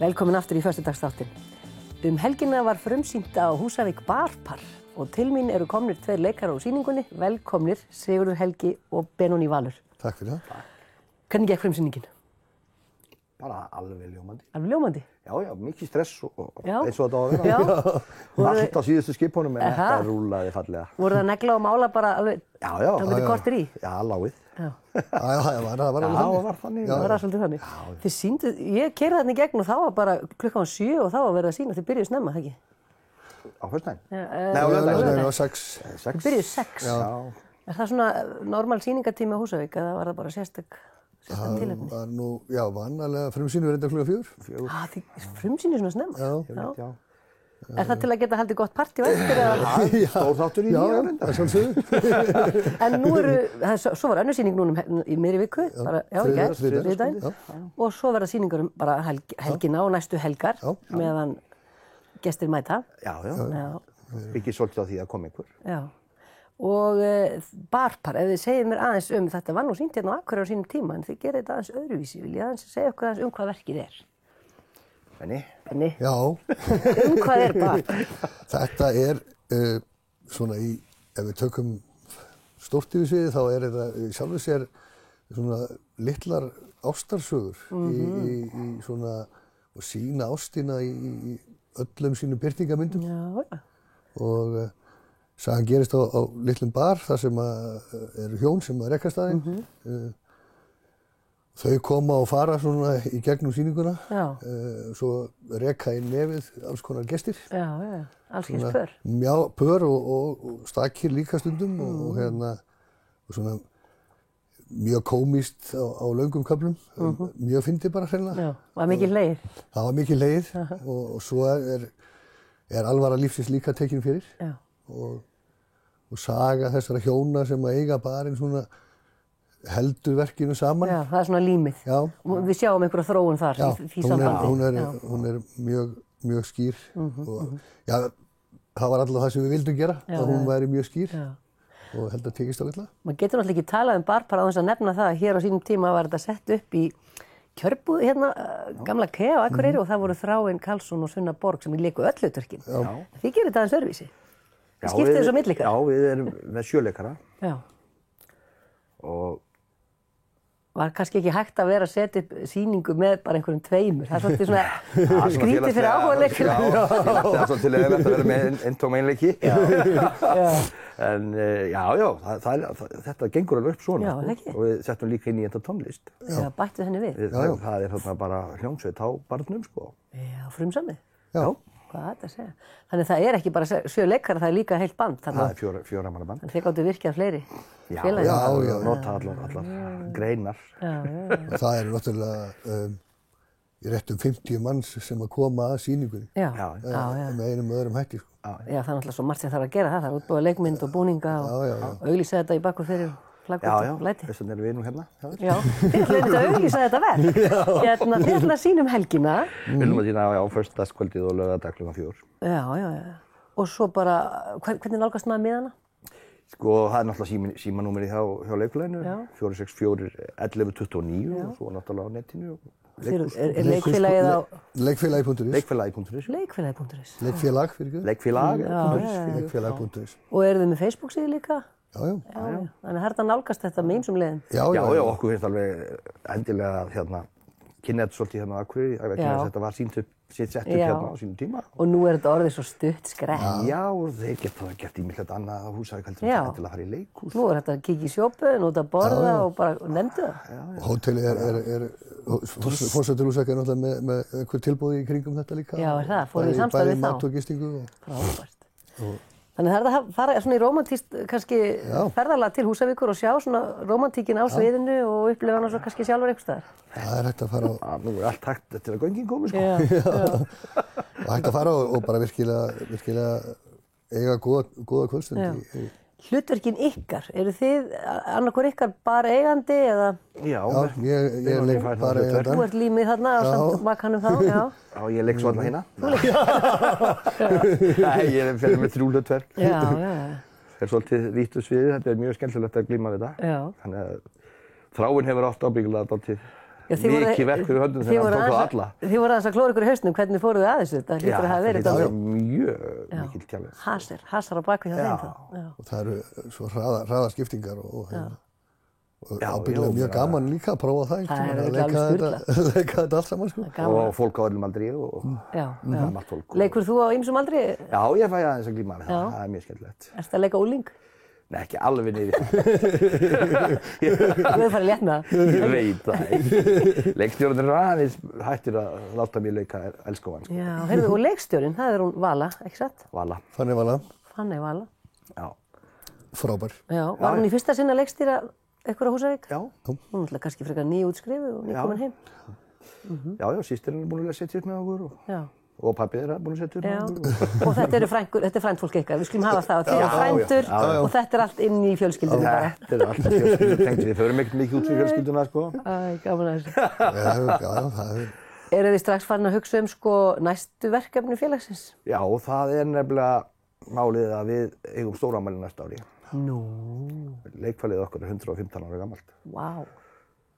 Velkomin aftur í föstudagsþáttinn. Helgina var frumsýnt á Húsavík Barpar og til mín eru komnir tveir leikarar á sýningunni. Velkomnir Sigurður Helgi og Benóný Valur. Takk fyrir það. Hvernig gekk frumsýningin? Bara alveg ljómandi. Alveg ljómandi? Já, mikið stress og Já. eins og þetta á að vera. Já. Allt á síðustu skipunum en þetta rúlaði fallega. Voru það negla og mála bara alveg? Já. Það kortir í? Já, lágið. Já. Það var alveg þannig. Það var svolítið þannig. Þið sýndu, ég keyrði þarna í gegn og þá var bara klukkan 7 og þá var verið að sýna. Þið byrjuðu snemma, það ekki? Á föstudaginn? Nei, á laugardaginn. 6. Þið byrjuðu 6? Já. Er það svona normal sýningatími á Húsavík eða var það bara sérstök tilefni? Það var nú, vanalega frumsýnir reyndar klukkan 4. Þið frumsýnir svona snemma? Já. Er það til að geta haldið gott partí á eftir eða? Stór þáttur í Já, það er sjálfsögðu. En nú svo var önnur sýning núna í miðri viku, þriðjudaginn, og svo verða sýningar bara helgina og næstu helgar meðan gestir mæta. Já. Byggir svolítið á því að koma einhver. Já. Og Barpar, ef þið segið mér aðeins þetta var nú sýnt hérna á Akureyri á sínum tíma, en þið gerir þetta aðeins öðruvísi, vil ég aðeins segja okkur aðeins hvað verkið er? Benni? Já. Hvað er Barpar? Þetta er svona ef við tökum stórt yfir sviðið þá er þetta sjálfur sér svona litlar ástarsögur í svona og sýna ástina í öllum sínum birtingamyndum. Já. Og sagan gerist á litlum bar þar sem eru hjón sem rekast aðeins. Þau koma og fara svona í gegnum sýninguna. Svo reka inn nefið alls konar gestir. Já. Alls kyns pör. Já, pör og stakir líka stundum og svona mjög kómískt á löngum köflum. Mjög fyndið bara hreinlega. Já, var mikið hlegið. Það var mikið hlegið og svo er alvara lífsins líka tekin fyrir. Já. Og saga þessara hjóna sem eiga barinn svona heldur verkinu saman. Já, það er svona límið. Já. Við sjáum einhverja þróun þar í því sambandi. Hún er mjög skýr. Og það var alltaf það sem við vildum gera, að hún væri mjög skýr. Já. Og held að tekist á illa. Maður getur náttúrulega ekki talað Barpar á þess að nefna það að hér á sínum tíma var þetta sett upp í kjörbúð hérna, gamla KEA á Akureyri og það voru Þráinn Karlsson og Sunna Borg sem léku öll hlutverkin. Þið gerir þetta aðeins öðruvísi. Þið skiptið þessu á milli ykkar. Já, við erum með 7 leikara. Já. Og var kannski ekki hægt að vera að setja upp sýningu með bara einhverjum tveimur. Það er svolítið svona skrítið fyrir áhugaleikina. Já, það er svolítið að vera með eintóm einleiki. En þetta gengur alveg upp svona. Já, ekki. Og við settum líka inn í þetta tónlist. Já, bættu henni við. Það er þarna bara hljómsveit á barnum, sko. Já, frumsamið. Já. Hvað er þetta að segja? Þannig það er ekki bara 7 leikara, það er líka heilt band. Það er 4 manna band. Þannig þið gáttu virkað fleiri. Já, nota allar greinar. Og það er náttúrulega í réttum 50 manns sem að koma að sýningunni. Já. Með einum öðrum hætti, sko. Já, það er náttúrulega svo margt sem þarf að gera það. Það er útbúið leikmynd og búninga og auglýsa þetta í bakku fyrir flaggut og læti. Þess vegna erum við nú hérna. Já, þið ætlaðu að auglýsa þetta verk. Þið ætlaðu að sýna helgina. Við viljum að sýna á föstudagskvöldið og laugardag klukkan 4. Já. Og svo bara, hvernig nálgast maður miðana? Sko, það er náttúrulega símanúmerið hjá leikfélaginu, 464 1129 og svo náttúrulega á netinu. Er leikfélagið á? Leikfélagi.is. Leikfélagi.is. Leikfélag.is. Leikfélag, fyrir ekki? Leikfélag.is. Leikfélag.is. Og eru þið með Facebook-síðu líka? Já. Þannig að þetta nálgast þetta með ýmsum leiðum? Já, okkur finnst alveg endilega kynna þetta svolítið hérna á Akureyri, vegna þess að þetta var sett upp hérna á sínum tíma. Og nú er þetta orðið svo stutt skref. Já, og þeir geta gert ímislegt annað á Húsavík heldur en endilega að fara í leikhús. Nú er þetta að kíkja í sjópun, út að borða og bara nefndu það. Hótelið Forsættur Húsavík er náttúrulega með einhver tilboð í kringum þetta líka. Já, er það? Fóruð þið í samstarf við þá? Bæði mat og gistingu. Frábært. Þannig það er að fara svona í rómantískt kannski ferðalag til Húsavíkur og sjá svona rómantíkin á sviðinu og upplifa hana svo kannski sjálfur einhvers staðar. Það er hægt að fara á... Nú er allt hægt til að göngin komi, sko. Já. Og hægt að fara og bara virkilega eiga góða kvöldstund. Hlutverkin ykkar, eru þið annarkur ykkar bara eigandi eða? Já, ég er bara eigandi. Þú ert límið þarna og samt makanum þá, já. Já, ég leik svo alla hérna. Nei, ég fer með 3 hlutverk. Já. Það er svolítið vítt sviðið, þetta er mjög skemmtilegt að glíma við þetta. Já. Þannig að Þráinn hefur oft ábyggilega dálítið mikið verk fyrir höndum þegar hann tók á alla. Þið voru aðeins að klóra ykkur í hausnum, hvernig fóruð þið að þessu? Það hlýtur að hafa verið þetta. Já, mjög mikil challenge. Hasar á baku hjá þeim þá. Og það eru svo hraða skiptingar og ábyggilega mjög gaman líka að prófa það. Það er ekki alveg sturlað. Leika þetta allt saman, sko. Og fólk á öllum aldri og gamalt fólk. Leikur þú á ýmsum aldri? Já, ég fæ aðeins að glíma með það. Það er mjög skemmtilegt. Ertu að leika úling? Nei, ekki alveg niður í það. Þú hefur farið létt með það. Ég veit það ekki. Leikstjórinn er aðeins hættir að láta mér leika elskóan. Já, heyrðu, og leikstjórinn, það er hún Vala, ekki satt? Vala. Fanny Vala. Fanny Vala. Já. Frábær. Já, var hún í fyrsta sinn að leikstýra ykkur á Húsavík? Já. Hún er kannski frekar nýútskrifuð og nýkomin heim. Já, systirinn er búin að setja upp með okkur og pappið er búin að setja upp með okkur. Og þetta er frændfólk ykkar, við skulum hafa það. Þið eru frændur og þetta er allt inn í fjölskyldunum bara. Þetta er allt fjölskyldutengt, við förum ekkert mikið út fyrir fjölskylduna, sko. Æ, gaman að þessu. Já, það er... Eru þið strax farin að hugsa næstu verkefni félagsins? Já, það er nefnilega málið að við eigum stórafmæli næsta ári. Nú. Leikfælið okkar er 115 ára gamalt. Vá.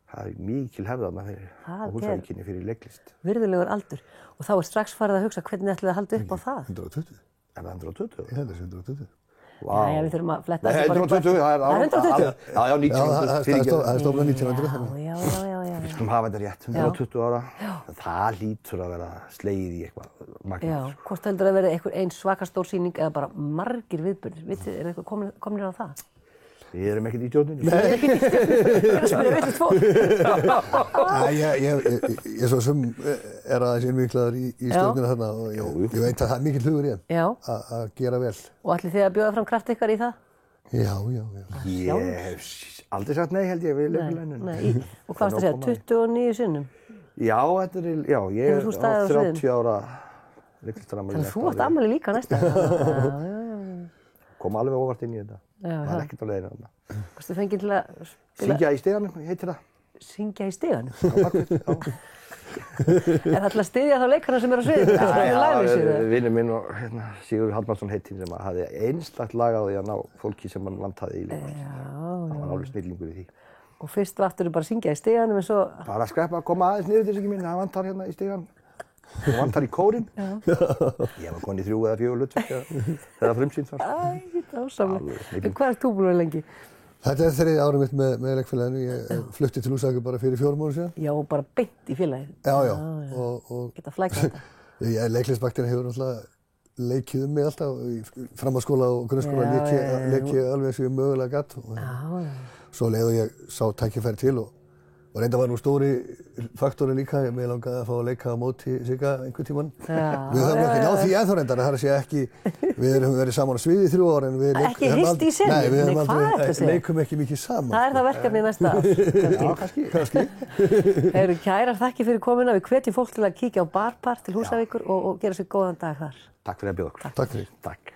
Það er mikil hefðarna fyrir Húsavíkinni fyrir leiklist. Virðulegur aldur. Og þá er strax farið að hugsa hvernig ætlið að halda upp á það. 120. Er það 120? Ég held að það er 120. Vá. Nei, við þurfum að fletta þessu bara upp. 120, það er 120? Já, 1900. Það er stofnað 1900. Já. Við skulum hafa þetta rétt, 120 ára. Það hlýtur að vera slegið í eitthvað magnað. Já, hvort heldur að verði einhver eins svaka stór sýning eða bara margir viðburðir. Vitið, er eitthvað komnir á það? Við erum ekkert í stjórninni. Við erum ekkert í stjórninni. Við erum að spyrja vitið fólk. Ég svo sem er aðeins innviklaður í stjórnina þarna og ég veit að það er mikill hugur í þeim að gera vel. Og ætlið þið að bjóða fram kraft ykkar í það? Já. Ég hef aldrei sagt nei, held ég, við leikfélaginu. Og hvað varst að segja, 29 sinnum? Já, ég er á 30 ára leiklistarafmæli. Þannig að þú átt afmæli líka næsta. Kom alveg óvart inn í þetta. Það er ekkert á leiðinu þarna. Varstu fenginn til að spila... Syngja í stiganum, heitir það. Syngja í stiganum? Já. Er það til að styðja þá leikarna sem eru á sviðinu? Já, vinur minn og Sigurður Hallmannsson heitinn sem hafði einstakt lag á því að ná fólki sem hann vantaði í leikarna. Það var alveg snillingur í því. Og fyrst vartur þú bara að syngja í stiganum en svo... Bara að skreppa að koma aðeins niður til þessu ekki mín, það vantar hérna í stigan. Það vantar í kórinn. Ég var komin í 3 eða 4 hlutverk þegar frumsýnt var. Æ, dásamlega. En hvað ert þú búin að vera lengi? Þetta er 3 árið mitt með leikfélaginu. Ég flutti til Húsavíkur bara fyrir 4 mánuðum síðan. Já, og bara beint í félagið. Já. Geta flækt þetta. Leiklisbakterinn hefur náttúrulega leikið mig alltaf. Í framhaldsskóla og grunnskóla leik ég alveg eins og ég mögulega gatt. Svo leið og ég sá tækifæri til og reynda var nú stóri faktori líka, mig langaði að fá að leika á móti Sigga einhvern tímann. Við höfum ekki náð því ennþá reyndar, það er að segja ekki, við höfum verið saman á sviði í 3 ár en við ekki hist í sennu? Nei, við höfum aldrei, leikum ekki mikið saman. Það er það verkefnið næsta ár. Já, kannski. Heyrðu, kærar þakkir fyrir komuna, við hvetjum fólk til að kíkja á Barpar til Húsavíkur og gera sér góðan dag þar. Takk fyrir að bjóða okkur. Takk fyrir. Takk.